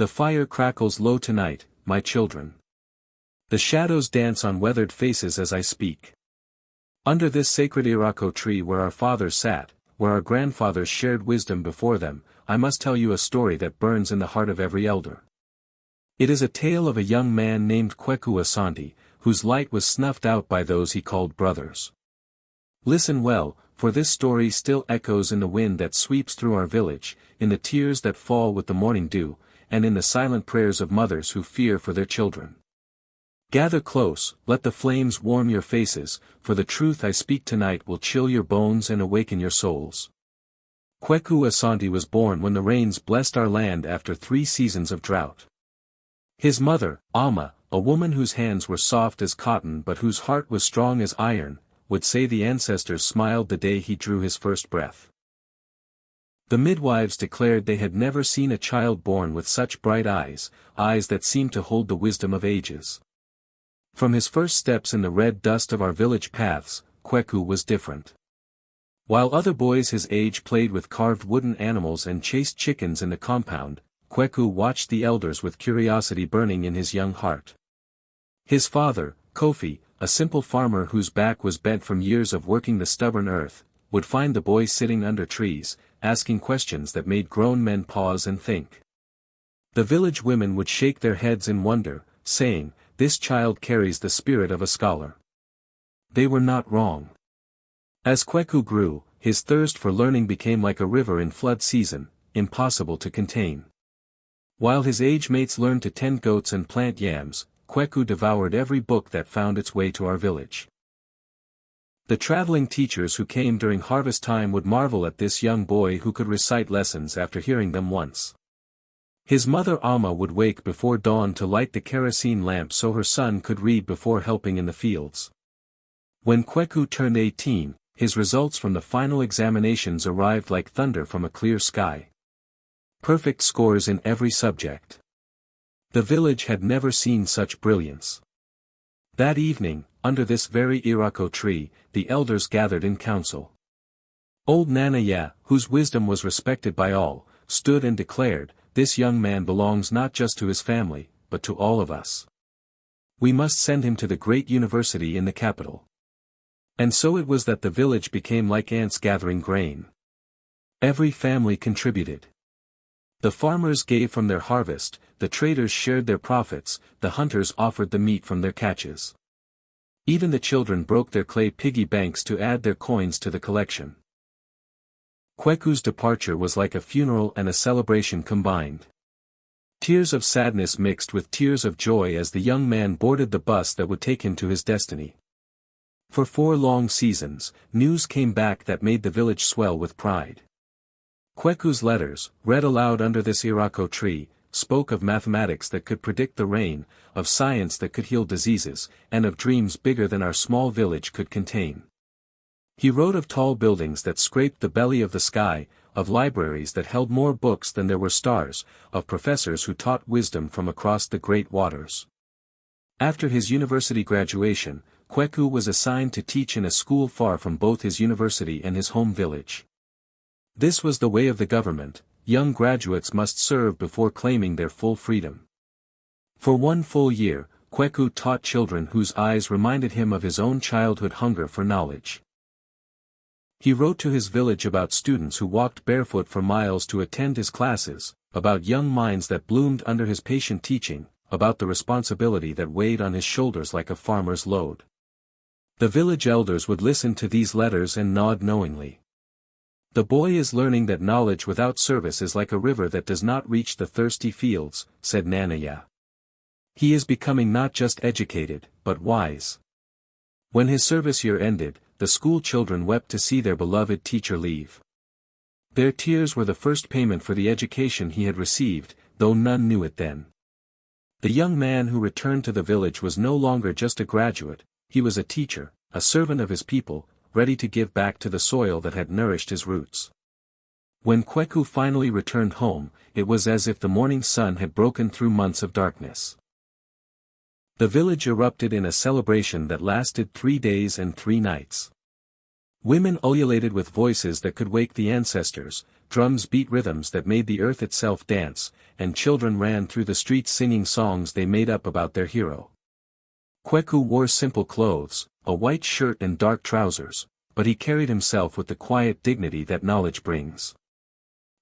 The fire crackles low tonight, my children. The shadows dance on weathered faces as I speak. Under this sacred iroko tree where our fathers sat, where our grandfathers shared wisdom before them, I must tell you a story that burns in the heart of every elder. It is a tale of a young man named Kweku Asante, whose light was snuffed out by those he called brothers. Listen well, for this story still echoes in the wind that sweeps through our village, in the tears that fall with the morning dew, and in the silent prayers of mothers who fear for their children. Gather close, let the flames warm your faces, for the truth I speak tonight will chill your bones and awaken your souls. Kweku Asante was born when the rains blessed our land after 3 seasons of drought. His mother, Alma, a woman whose hands were soft as cotton but whose heart was strong as iron, would say the ancestors smiled the day he drew his first breath. The midwives declared they had never seen a child born with such bright eyes, eyes that seemed to hold the wisdom of ages. From his first steps in the red dust of our village paths, Kweku was different. While other boys his age played with carved wooden animals and chased chickens in the compound, Kweku watched the elders with curiosity burning in his young heart. His father, Kofi, a simple farmer whose back was bent from years of working the stubborn earth, would find the boy sitting under trees, asking questions that made grown men pause and think. The village women would shake their heads in wonder, saying, "This child carries the spirit of a scholar." They were not wrong. As Kweku grew, his thirst for learning became like a river in flood season, impossible to contain. While his age mates learned to tend goats and plant yams, Kweku devoured every book that found its way to our village. The traveling teachers who came during harvest time would marvel at this young boy who could recite lessons after hearing them once. His mother Alma would wake before dawn to light the kerosene lamp so her son could read before helping in the fields. When Kweku turned 18, his results from the final examinations arrived like thunder from a clear sky. Perfect scores in every subject. The village had never seen such brilliance. That evening, under this very iroko tree, the elders gathered in council. Old Nanaya, whose wisdom was respected by all, stood and declared, "This young man belongs not just to his family, but to all of us. We must send him to the great university in the capital." And so it was that the village became like ants gathering grain. Every family contributed. The farmers gave from their harvest, the traders shared their profits, the hunters offered the meat from their catches. Even the children broke their clay piggy banks to add their coins to the collection. Kweku's departure was like a funeral and a celebration combined. Tears of sadness mixed with tears of joy as the young man boarded the bus that would take him to his destiny. For 4 long seasons, news came back that made the village swell with pride. Kweku's letters, read aloud under this iroko tree, spoke of mathematics that could predict the rain, of science that could heal diseases, and of dreams bigger than our small village could contain. He wrote of tall buildings that scraped the belly of the sky, of libraries that held more books than there were stars, of professors who taught wisdom from across the great waters. After his university graduation, Kweku was assigned to teach in a school far from both his university and his home village. This was the way of the government. Young graduates must serve before claiming their full freedom. For 1 full year, Kweku taught children whose eyes reminded him of his own childhood hunger for knowledge. He wrote to his village about students who walked barefoot for miles to attend his classes, about young minds that bloomed under his patient teaching, about the responsibility that weighed on his shoulders like a farmer's load. The village elders would listen to these letters and nod knowingly. "The boy is learning that knowledge without service is like a river that does not reach the thirsty fields," said Nanaya. "He is becoming not just educated, but wise." When his service year ended, the school children wept to see their beloved teacher leave. Their tears were the first payment for the education he had received, though none knew it then. The young man who returned to the village was no longer just a graduate, he was a teacher, a servant of his people, ready to give back to the soil that had nourished his roots. When Kweku finally returned home, it was as if the morning sun had broken through months of darkness. The village erupted in a celebration that lasted 3 days and 3 nights. Women ululated with voices that could wake the ancestors, drums beat rhythms that made the earth itself dance, and children ran through the streets singing songs they made up about their hero. Kweku wore simple clothes, a white shirt and dark trousers, but he carried himself with the quiet dignity that knowledge brings.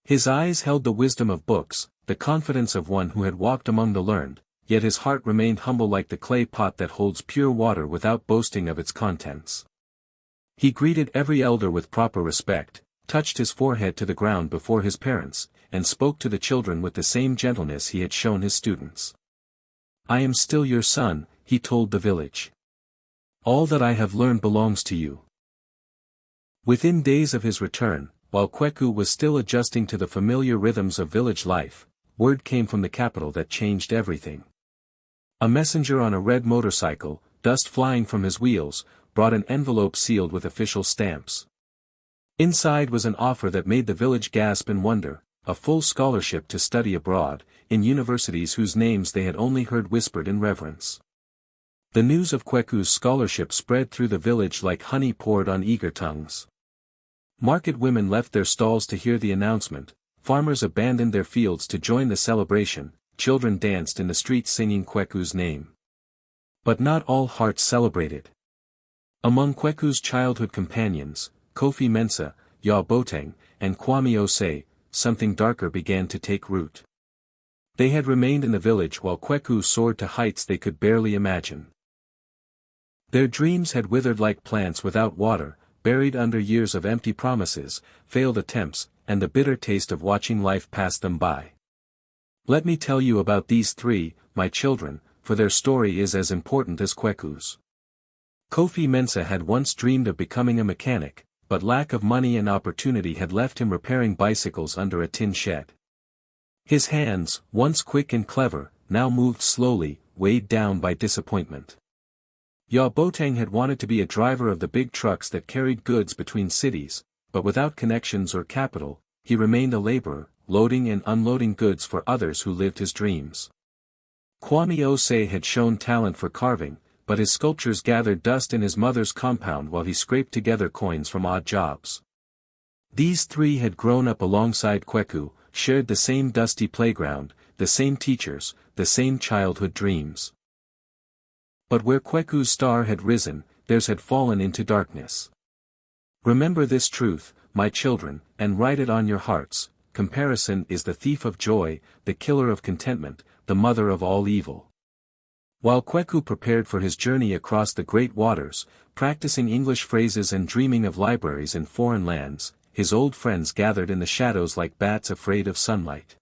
His eyes held the wisdom of books, the confidence of one who had walked among the learned, yet his heart remained humble like the clay pot that holds pure water without boasting of its contents. He greeted every elder with proper respect, touched his forehead to the ground before his parents, and spoke to the children with the same gentleness he had shown his students. "I am still your son," he told the village. "All that I have learned belongs to you." Within days of his return, while Kweku was still adjusting to the familiar rhythms of village life, word came from the capital that changed everything. A messenger on a red motorcycle, dust flying from his wheels, brought an envelope sealed with official stamps. Inside was an offer that made the village gasp in wonder, a full scholarship to study abroad, in universities whose names they had only heard whispered in reverence. The news of Kweku's scholarship spread through the village like honey poured on eager tongues. Market women left their stalls to hear the announcement, farmers abandoned their fields to join the celebration, children danced in the streets singing Kweku's name. But not all hearts celebrated. Among Kweku's childhood companions, Kofi Mensah, Ya Boteng, and Kwame Osei, something darker began to take root. They had remained in the village while Kweku soared to heights they could barely imagine. Their dreams had withered like plants without water, buried under years of empty promises, failed attempts, and the bitter taste of watching life pass them by. Let me tell you about these three, my children, for their story is as important as Kweku's. Kofi Mensah had once dreamed of becoming a mechanic, but lack of money and opportunity had left him repairing bicycles under a tin shed. His hands, once quick and clever, now moved slowly, weighed down by disappointment. Ya Boteng had wanted to be a driver of the big trucks that carried goods between cities, but without connections or capital, he remained a laborer, loading and unloading goods for others who lived his dreams. Kwame Osei had shown talent for carving, but his sculptures gathered dust in his mother's compound while he scraped together coins from odd jobs. These three had grown up alongside Kweku, shared the same dusty playground, the same teachers, the same childhood dreams. But where Kweku's star had risen, theirs had fallen into darkness. Remember this truth, my children, and write it on your hearts: comparison is the thief of joy, the killer of contentment, the mother of all evil. While Kweku prepared for his journey across the great waters, practicing English phrases and dreaming of libraries in foreign lands, his old friends gathered in the shadows like bats afraid of sunlight.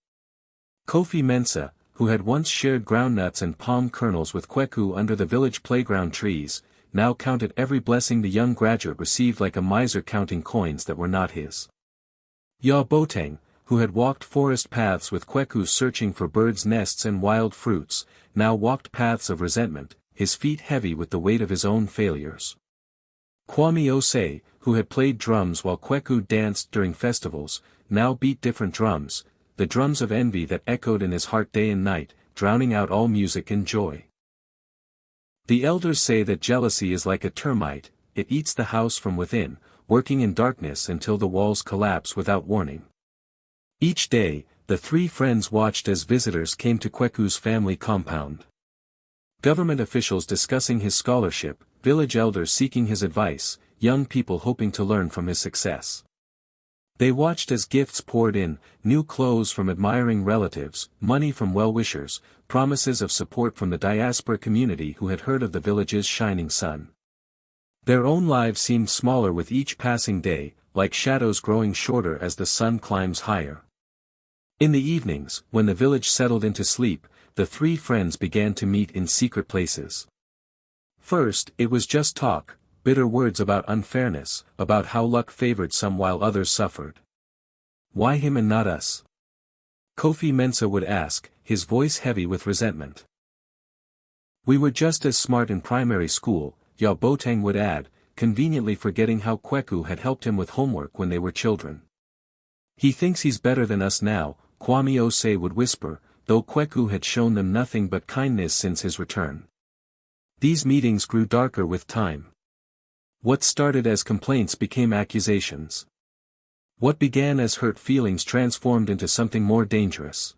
Kofi Mensah, who had once shared groundnuts and palm kernels with Kweku under the village playground trees, now counted every blessing the young graduate received like a miser counting coins that were not his. Ya Boteng, who had walked forest paths with Kweku searching for birds' nests and wild fruits, now walked paths of resentment, his feet heavy with the weight of his own failures. Kwame Osei, who had played drums while Kweku danced during festivals, now beat different drums, the drums of envy that echoed in his heart day and night, drowning out all music and joy. The elders say that jealousy is like a termite, it eats the house from within, working in darkness until the walls collapse without warning. Each day, the three friends watched as visitors came to Kweku's family compound. Government officials discussing his scholarship, village elders seeking his advice, young people hoping to learn from his success. They watched as gifts poured in, new clothes from admiring relatives, money from well-wishers, promises of support from the diaspora community who had heard of the village's shining sun. Their own lives seemed smaller with each passing day, like shadows growing shorter as the sun climbs higher. In the evenings, when the village settled into sleep, the three friends began to meet in secret places. First, it was just talk, bitter words about unfairness, about how luck favored some while others suffered. Why him and not us? Kofi Mensah would ask, his voice heavy with resentment. We were just as smart in primary school, Ya Boteng would add, conveniently forgetting how Kweku had helped him with homework when they were children. He thinks he's better than us now, Kwame Osei would whisper, though Kweku had shown them nothing but kindness since his return. These meetings grew darker with time. What started as complaints became accusations. What began as hurt feelings transformed into something more dangerous.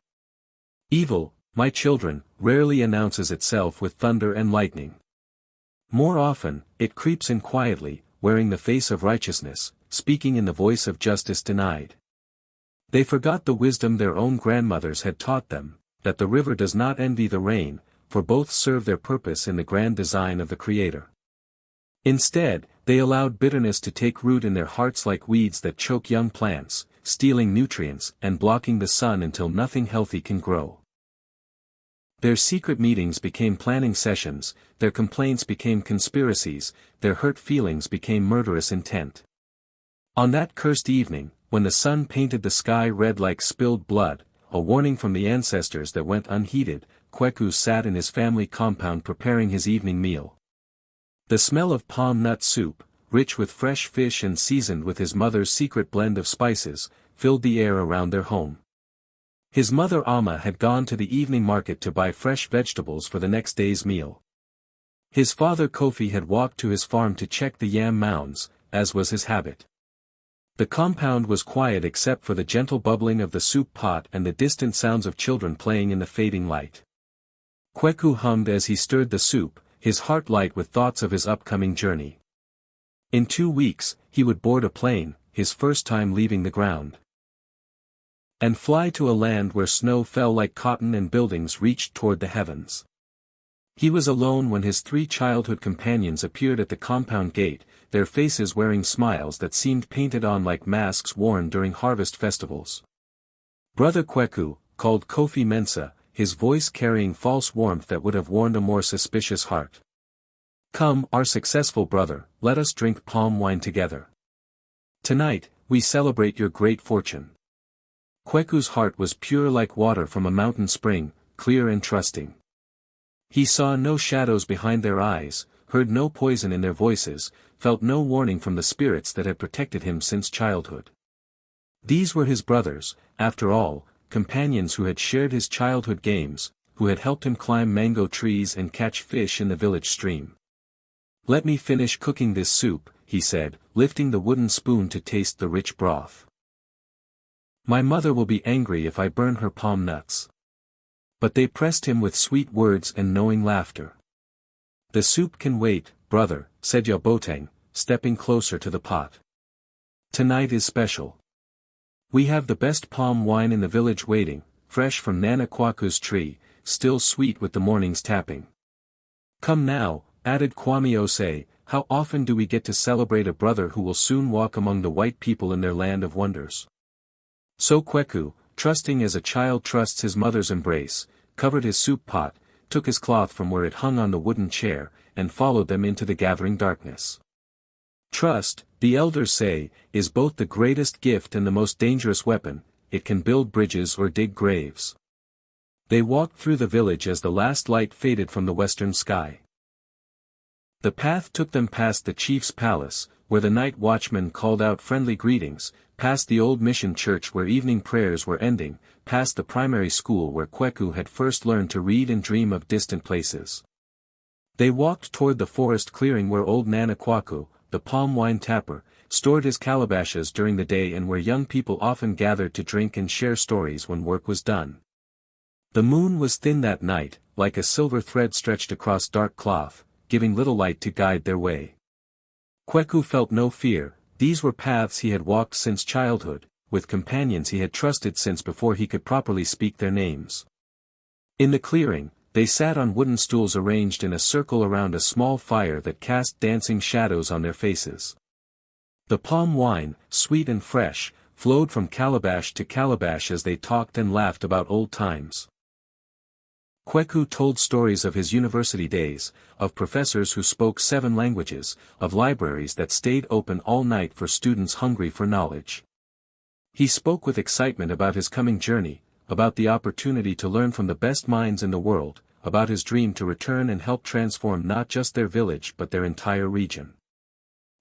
Evil, my children, rarely announces itself with thunder and lightning. More often, it creeps in quietly, wearing the face of righteousness, speaking in the voice of justice denied. They forgot the wisdom their own grandmothers had taught them, that the river does not envy the rain, for both serve their purpose in the grand design of the Creator. Instead, they allowed bitterness to take root in their hearts like weeds that choke young plants, stealing nutrients and blocking the sun until nothing healthy can grow. Their secret meetings became planning sessions, their complaints became conspiracies, their hurt feelings became murderous intent. On that cursed evening, when the sun painted the sky red like spilled blood, a warning from the ancestors that went unheeded, Kweku sat in his family compound preparing his evening meal. The smell of palm nut soup, rich with fresh fish and seasoned with his mother's secret blend of spices, filled the air around their home. His mother Amma had gone to the evening market to buy fresh vegetables for the next day's meal. His father Kofi had walked to his farm to check the yam mounds, as was his habit. The compound was quiet except for the gentle bubbling of the soup pot and the distant sounds of children playing in the fading light. Kweku hummed as he stirred the soup, his heart light with thoughts of his upcoming journey. In 2 weeks, he would board a plane, his first time leaving the ground, and fly to a land where snow fell like cotton and buildings reached toward the heavens. He was alone when his 3 childhood companions appeared at the compound gate, their faces wearing smiles that seemed painted on like masks worn during harvest festivals. Brother Kweku, called Kofi Mensa, his voice carrying false warmth that would have warned a more suspicious heart. Come, our successful brother, let us drink palm wine together. Tonight, we celebrate your great fortune. Kweku's heart was pure like water from a mountain spring, clear and trusting. He saw no shadows behind their eyes, heard no poison in their voices, felt no warning from the spirits that had protected him since childhood. These were his brothers, after all, companions who had shared his childhood games, who had helped him climb mango trees and catch fish in the village stream. Let me finish cooking this soup, he said, lifting the wooden spoon to taste the rich broth. My mother will be angry if I burn her palm nuts. But they pressed him with sweet words and knowing laughter. The soup can wait, brother, said Yaboteng, stepping closer to the pot. Tonight is special. We have the best palm wine in the village waiting, fresh from Nana Kwaku's tree, still sweet with the morning's tapping. Come now, added Kwame Osei, how often do we get to celebrate a brother who will soon walk among the white people in their land of wonders? So Kweku, trusting as a child trusts his mother's embrace, covered his soup pot, took his cloth from where it hung on the wooden chair, and followed them into the gathering darkness. Trust, the elders say, is both the greatest gift and the most dangerous weapon, it can build bridges or dig graves. They walked through the village as the last light faded from the western sky. The path took them past the chief's palace, where the night watchman called out friendly greetings, past the old mission church where evening prayers were ending, past the primary school where Kweku had first learned to read and dream of distant places. They walked toward the forest clearing where old Nana Kwaku, the palm wine tapper, stored his calabashes during the day and where young people often gathered to drink and share stories when work was done. The moon was thin that night, like a silver thread stretched across dark cloth, giving little light to guide their way. Kweku felt no fear, these were paths he had walked since childhood, with companions he had trusted since before he could properly speak their names. In the clearing, they sat on wooden stools arranged in a circle around a small fire that cast dancing shadows on their faces. The palm wine, sweet and fresh, flowed from calabash to calabash as they talked and laughed about old times. Kweku told stories of his university days, of professors who spoke 7 languages, of libraries that stayed open all night for students hungry for knowledge. He spoke with excitement about his coming journey, about the opportunity to learn from the best minds in the world, about his dream to return and help transform not just their village but their entire region.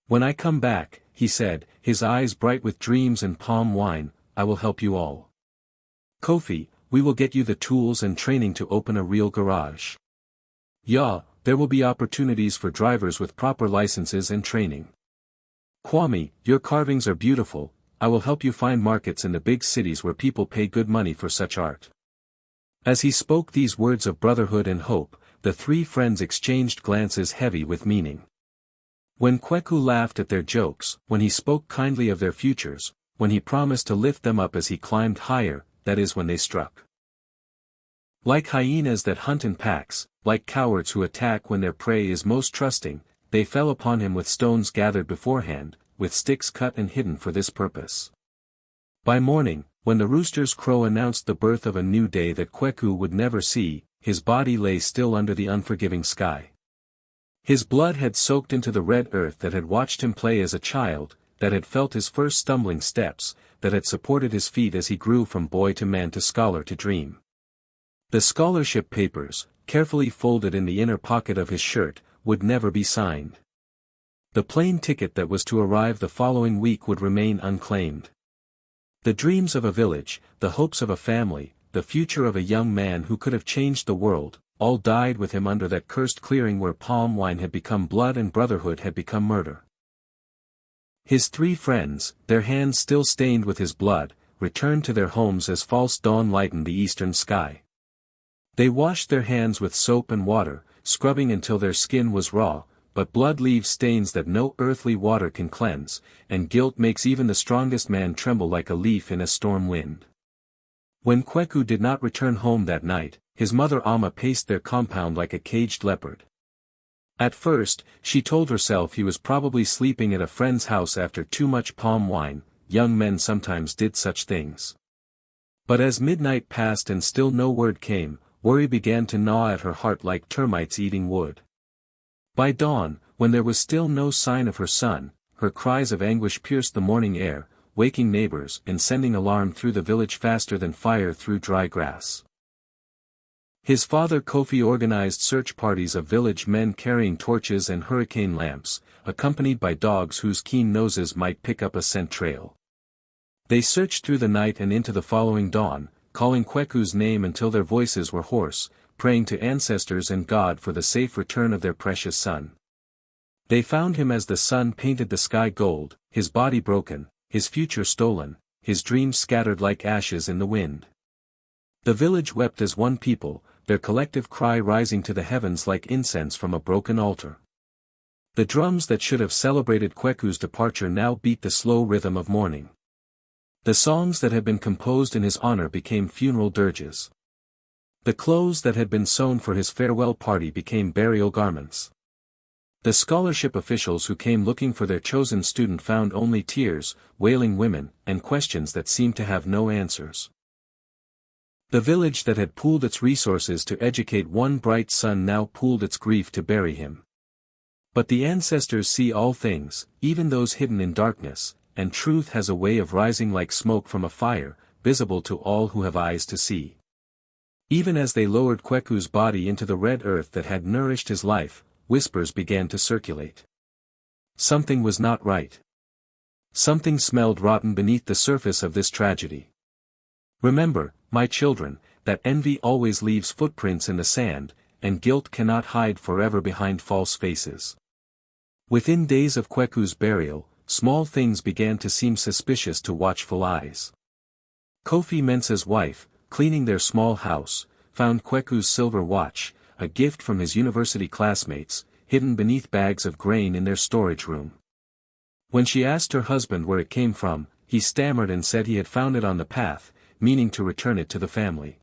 When I come back, he said, his eyes bright with dreams and palm wine, I will help you all. Kofi, we will get you the tools and training to open a real garage. Ya, there will be opportunities for drivers with proper licenses and training. Kwame, your carvings are beautiful, I will help you find markets in the big cities where people pay good money for such art." As he spoke these words of brotherhood and hope, the three friends exchanged glances heavy with meaning. When Kweku laughed at their jokes, when he spoke kindly of their futures, when he promised to lift them up as he climbed higher, that is when they struck. Like hyenas that hunt in packs, like cowards who attack when their prey is most trusting, they fell upon him with stones gathered beforehand, with sticks cut and hidden for this purpose. By morning, when the rooster's crow announced the birth of a new day that Kweku would never see, his body lay still under the unforgiving sky. His blood had soaked into the red earth that had watched him play as a child, that had felt his first stumbling steps, that had supported his feet as he grew from boy to man to scholar to dream. The scholarship papers, carefully folded in the inner pocket of his shirt, would never be signed. The plane ticket that was to arrive the following week would remain unclaimed. The dreams of a village, the hopes of a family, the future of a young man who could have changed the world, all died with him under that cursed clearing where palm wine had become blood and brotherhood had become murder. His three friends, their hands still stained with his blood, returned to their homes as false dawn lightened the eastern sky. They washed their hands with soap and water, scrubbing until their skin was raw, but blood leaves stains that no earthly water can cleanse, and guilt makes even the strongest man tremble like a leaf in a storm wind. When Kweku did not return home that night, his mother Amma paced their compound like a caged leopard. At first, she told herself he was probably sleeping at a friend's house after too much palm wine. Young men sometimes did such things. But as midnight passed and still no word came, worry began to gnaw at her heart like termites eating wood. By dawn, when there was still no sign of her son, her cries of anguish pierced the morning air, waking neighbors and sending alarm through the village faster than fire through dry grass. His father Kofi organized search parties of village men carrying torches and hurricane lamps, accompanied by dogs whose keen noses might pick up a scent trail. They searched through the night and into the following dawn, calling Kweku's name until their voices were hoarse, praying to ancestors and God for the safe return of their precious son. They found him as the sun painted the sky gold, his body broken, his future stolen, his dreams scattered like ashes in the wind. The village wept as one people, their collective cry rising to the heavens like incense from a broken altar. The drums that should have celebrated Kweku's departure now beat the slow rhythm of mourning. The songs that had been composed in his honor became funeral dirges. The clothes that had been sewn for his farewell party became burial garments. The scholarship officials who came looking for their chosen student found only tears, wailing women, and questions that seemed to have no answers. The village that had pooled its resources to educate one bright son now pooled its grief to bury him. But the ancestors see all things, even those hidden in darkness, and truth has a way of rising like smoke from a fire, visible to all who have eyes to see. Even as they lowered Kweku's body into the red earth that had nourished his life, whispers began to circulate. Something was not right. Something smelled rotten beneath the surface of this tragedy. Remember, my children, that envy always leaves footprints in the sand, and guilt cannot hide forever behind false faces. Within days of Kweku's burial, small things began to seem suspicious to watchful eyes. Kofi Mensah's wife, cleaning their small house, found Kweku's silver watch, a gift from his university classmates, hidden beneath bags of grain in their storage room. When she asked her husband where it came from, he stammered and said he had found it on the path, meaning to return it to the family.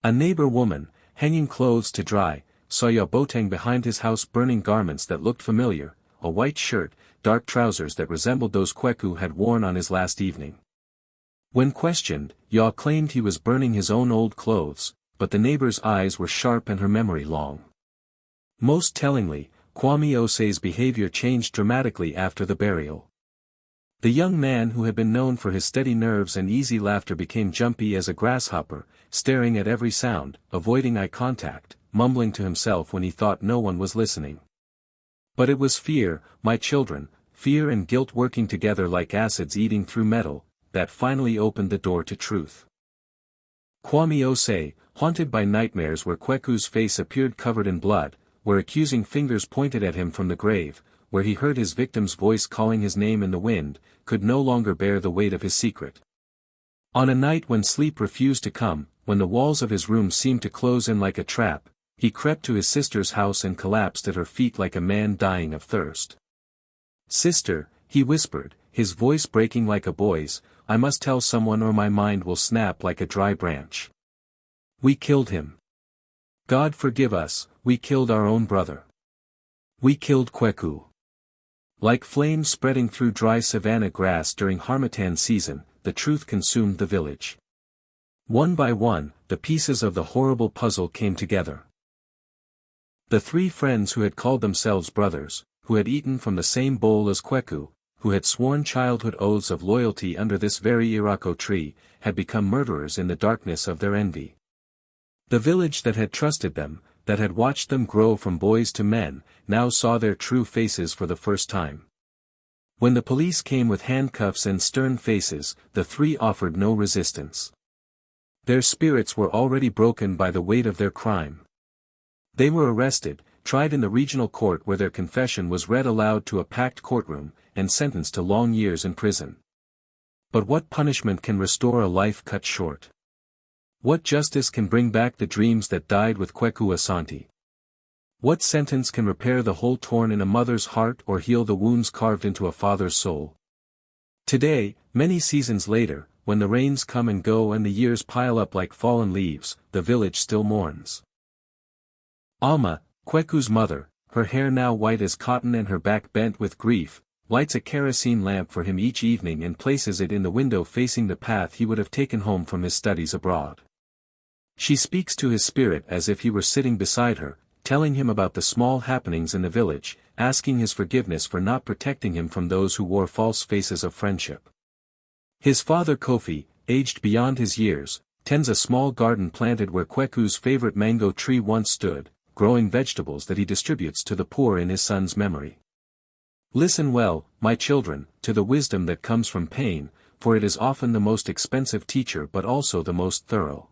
A neighbor woman, hanging clothes to dry, saw Yaboteng behind his house burning garments that looked familiar, a white shirt, dark trousers that resembled those Kweku had worn on his last evening. When questioned, Ya claimed he was burning his own old clothes, but the neighbor's eyes were sharp and her memory long. Most tellingly, Kwame Osei's behavior changed dramatically after the burial. The young man who had been known for his steady nerves and easy laughter became jumpy as a grasshopper, staring at every sound, avoiding eye contact, mumbling to himself when he thought no one was listening. But it was fear, my children, fear and guilt working together like acids eating through metal, that finally opened the door to truth. Kwame Osei, haunted by nightmares where Kweku's face appeared covered in blood, where accusing fingers pointed at him from the grave, where he heard his victim's voice calling his name in the wind, could no longer bear the weight of his secret. On a night when sleep refused to come, when the walls of his room seemed to close in like a trap, he crept to his sister's house and collapsed at her feet like a man dying of thirst. "Sister," he whispered, his voice breaking like a boy's, "I must tell someone or my mind will snap like a dry branch. We killed him. God forgive us, we killed our own brother. We killed Kweku." Like flames spreading through dry savanna grass during harmattan season, the truth consumed the village. One by one, the pieces of the horrible puzzle came together. The three friends who had called themselves brothers, who had eaten from the same bowl as Kweku, who had sworn childhood oaths of loyalty under this very irako tree, had become murderers in the darkness of their envy. The village that had trusted them, that had watched them grow from boys to men, now saw their true faces for the first time. When the police came with handcuffs and stern faces, the three offered no resistance. Their spirits were already broken by the weight of their crime. They were arrested, tried in the regional court where their confession was read aloud to a packed courtroom, and sentenced to long years in prison. But what punishment can restore a life cut short? What justice can bring back the dreams that died with Kweku Asante? What sentence can repair the hole torn in a mother's heart or heal the wounds carved into a father's soul? Today, many seasons later, when the rains come and go and the years pile up like fallen leaves, the village still mourns. Alma, Kweku's mother, her hair now white as cotton and her back bent with grief, lights a kerosene lamp for him each evening and places it in the window facing the path he would have taken home from his studies abroad. She speaks to his spirit as if he were sitting beside her, telling him about the small happenings in the village, asking his forgiveness for not protecting him from those who wore false faces of friendship. His father Kofi, aged beyond his years, tends a small garden planted where Kweku's favorite mango tree once stood, growing vegetables that he distributes to the poor in his son's memory. Listen well, my children, to the wisdom that comes from pain, for it is often the most expensive teacher but also the most thorough.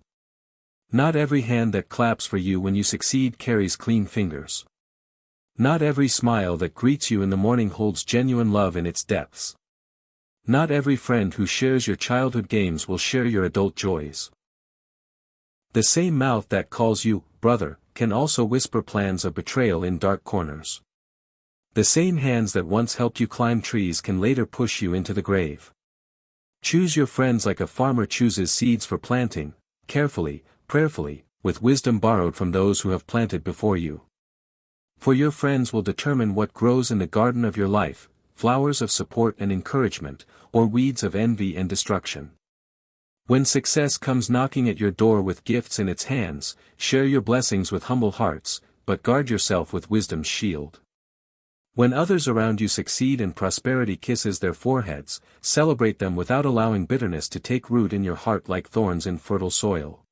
Not every hand that claps for you when you succeed carries clean fingers. Not every smile that greets you in the morning holds genuine love in its depths. Not every friend who shares your childhood games will share your adult joys. The same mouth that calls you, brother, can also whisper plans of betrayal in dark corners. The same hands that once helped you climb trees can later push you into the grave. Choose your friends like a farmer chooses seeds for planting, carefully, prayerfully, with wisdom borrowed from those who have planted before you. For your friends will determine what grows in the garden of your life, flowers of support and encouragement, or weeds of envy and destruction. When success comes knocking at your door with gifts in its hands, share your blessings with humble hearts, but guard yourself with wisdom's shield. When others around you succeed and prosperity kisses their foreheads, celebrate them without allowing bitterness to take root in your heart like thorns in fertile soil.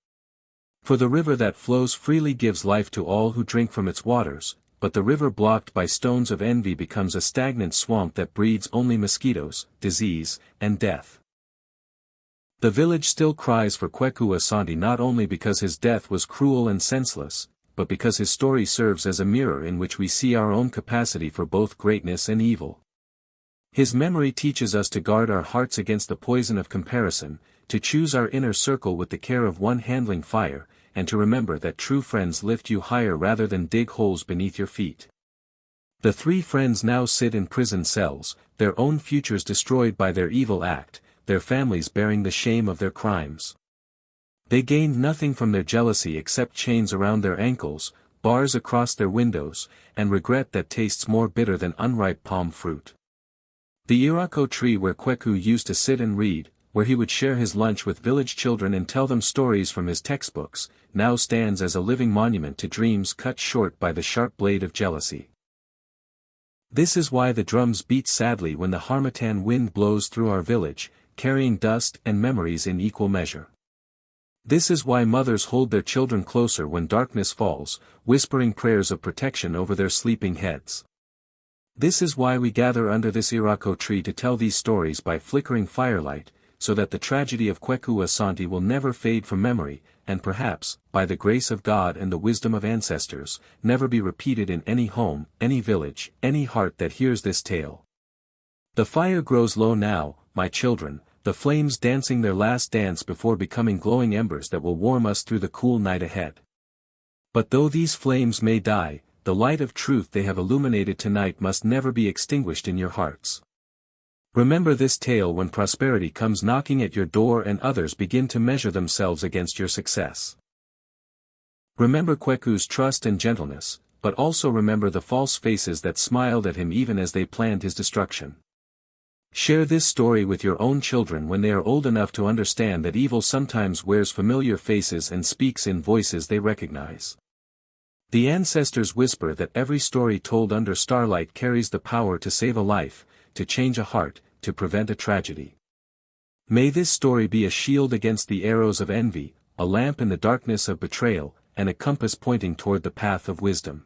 For the river that flows freely gives life to all who drink from its waters, but the river blocked by stones of envy becomes a stagnant swamp that breeds only mosquitoes, disease, and death. The village still cries for Kweku Asante not only because his death was cruel and senseless, but because his story serves as a mirror in which we see our own capacity for both greatness and evil. His memory teaches us to guard our hearts against the poison of comparison, to choose our inner circle with the care of one handling fire, and to remember that true friends lift you higher rather than dig holes beneath your feet. The three friends now sit in prison cells, their own futures destroyed by their evil act, their families bearing the shame of their crimes. They gained nothing from their jealousy except chains around their ankles, bars across their windows, and regret that tastes more bitter than unripe palm fruit. The irako tree where Kweku used to sit and read, where he would share his lunch with village children and tell them stories from his textbooks, now stands as a living monument to dreams cut short by the sharp blade of jealousy. This is why the drums beat sadly when the harmattan wind blows through our village, carrying dust and memories in equal measure. This is why mothers hold their children closer when darkness falls, whispering prayers of protection over their sleeping heads. This is why we gather under this irako tree to tell these stories by flickering firelight, so that the tragedy of Kweku Asante will never fade from memory, and perhaps, by the grace of God and the wisdom of ancestors, never be repeated in any home, any village, any heart that hears this tale. The fire grows low now, my children, the flames dancing their last dance before becoming glowing embers that will warm us through the cool night ahead. But though these flames may die, the light of truth they have illuminated tonight must never be extinguished in your hearts. Remember this tale when prosperity comes knocking at your door and others begin to measure themselves against your success. Remember Kweku's trust and gentleness, but also remember the false faces that smiled at him even as they planned his destruction. Share this story with your own children when they are old enough to understand that evil sometimes wears familiar faces and speaks in voices they recognize. The ancestors whisper that every story told under starlight carries the power to save a life, to change a heart, to prevent a tragedy. May this story be a shield against the arrows of envy, a lamp in the darkness of betrayal, and a compass pointing toward the path of wisdom.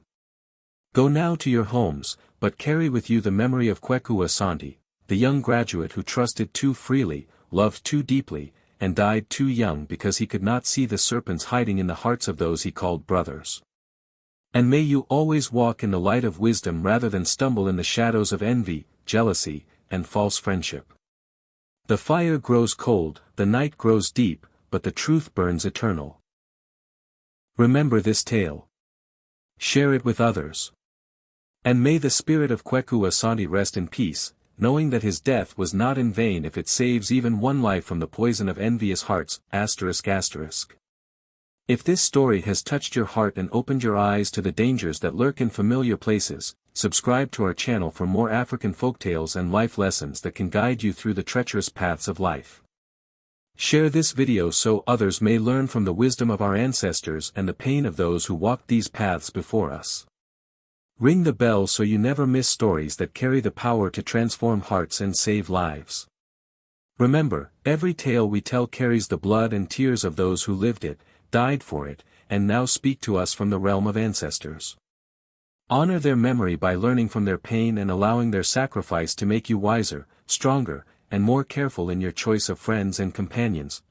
Go now to your homes, but carry with you the memory of Kweku Asante, the young graduate who trusted too freely, loved too deeply, and died too young because he could not see the serpents hiding in the hearts of those he called brothers. And may you always walk in the light of wisdom rather than stumble in the shadows of envy, jealousy, and false friendship. The fire grows cold, the night grows deep, but the truth burns eternal. Remember this tale. Share it with others. And may the spirit of Kweku Asante rest in peace, knowing that his death was not in vain if it saves even one life from the poison of envious hearts. If this story has touched your heart and opened your eyes to the dangers that lurk in familiar places, subscribe to our channel for more African folktales and life lessons that can guide you through the treacherous paths of life. Share this video so others may learn from the wisdom of our ancestors and the pain of those who walked these paths before us. Ring the bell so you never miss stories that carry the power to transform hearts and save lives. Remember, every tale we tell carries the blood and tears of those who lived it, died for it, and now speak to us from the realm of ancestors. Honor their memory by learning from their pain and allowing their sacrifice to make you wiser, stronger, and more careful in your choice of friends and companions.